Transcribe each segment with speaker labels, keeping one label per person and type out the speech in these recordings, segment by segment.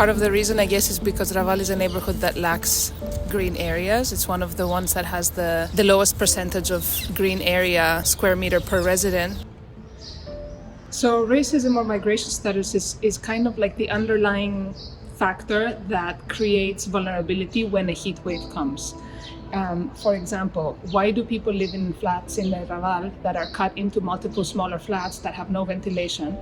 Speaker 1: Part of the reason, I guess, is because Raval is a neighborhood that lacks green areas. It's one of the ones that has the lowest percentage of green area square meter per resident. So racism or migration status is kind of like the underlying factor that creates vulnerability when a heat wave comes. For example, why do people live in flats in the Raval that are cut into multiple smaller flats that have no ventilation?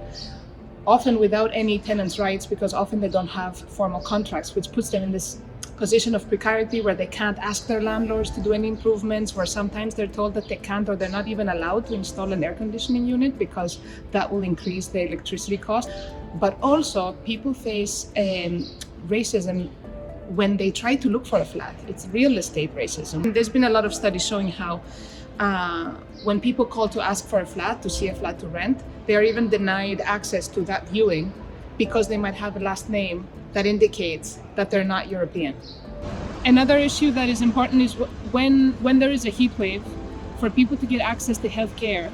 Speaker 1: Often without any tenants' rights, because often they don't have formal contracts, which puts them in this position of precarity where they can't ask their landlords to do any improvements, where sometimes they're told that they can't or they're not even allowed to install an air conditioning unit because that will increase the electricity cost. But also people face racism when they try to look for a flat. It's real estate racism. There's been a lot of studies showing how when people call to ask for a flat, to see a flat to rent, they are even denied access to that viewing because they might have a last name that indicates that they're not European. Another issue that is important is when there is a heat wave, for people to get access to healthcare.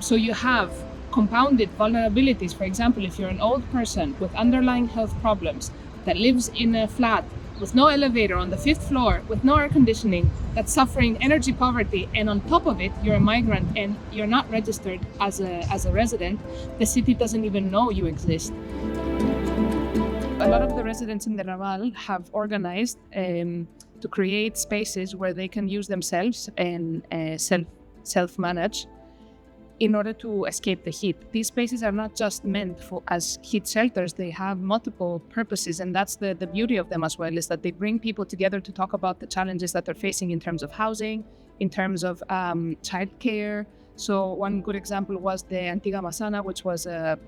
Speaker 1: So you have compounded vulnerabilities. For example, if you're an old person with underlying health problems that lives in a flat with no elevator on the 5th floor, with no air conditioning, that's suffering energy poverty, and on top of it, you're a migrant and you're not registered as a resident, the city doesn't even know you exist. A lot of the residents in the Raval have organized to create spaces where they can use themselves and self-manage in order to escape the heat. These spaces are not just meant as heat shelters, they have multiple purposes, and that's the beauty of them as well, is that they bring people together to talk about the challenges that they're facing in terms of housing, in terms of childcare. So one good example was the Antiga Masana, which was a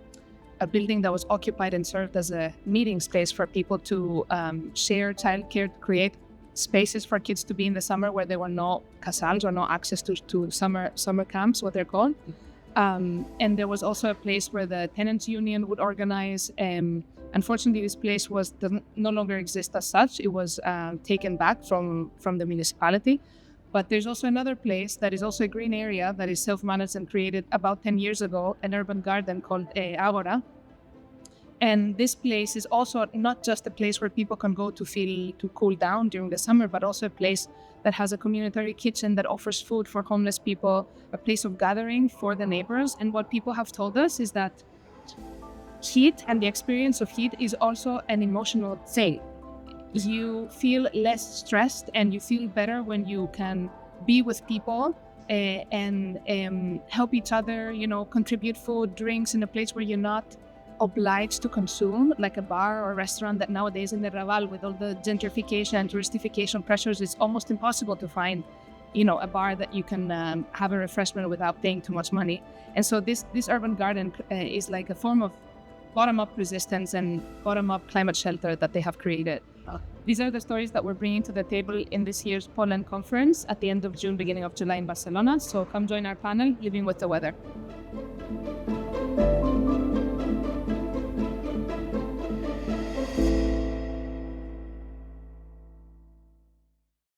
Speaker 1: building that was occupied and served as a meeting space for people to share childcare, to create spaces for kids to be in the summer where there were no casals or no access to summer camps, what they're called. And there was also a place where the tenants union would organize. Unfortunately, this place no longer exists as such. It was taken back from the municipality. But there's also another place that is also a green area that is self-managed and created about 10 years ago, an urban garden called Agora. And this place is also not just a place where people can go to cool down during the summer, but also a place that has a community kitchen that offers food for homeless people, a place of gathering for the neighbors. And what people have told us is that heat and the experience of heat is also an emotional thing. You feel less stressed and you feel better when you can be with people and help each other, contribute food, drinks in a place where you're not obliged to consume, like a bar or a restaurant that nowadays in the Raval, with all the gentrification and touristification pressures, it's almost impossible to find, a bar that you can have a refreshment without paying too much money. And so this urban garden is like a form of bottom-up resistance and bottom-up climate shelter that they have created. These are the stories that we're bringing to the table in this year's POLLEN conference at the end of June, beginning of July in Barcelona. So come join our panel, Living with the Weather.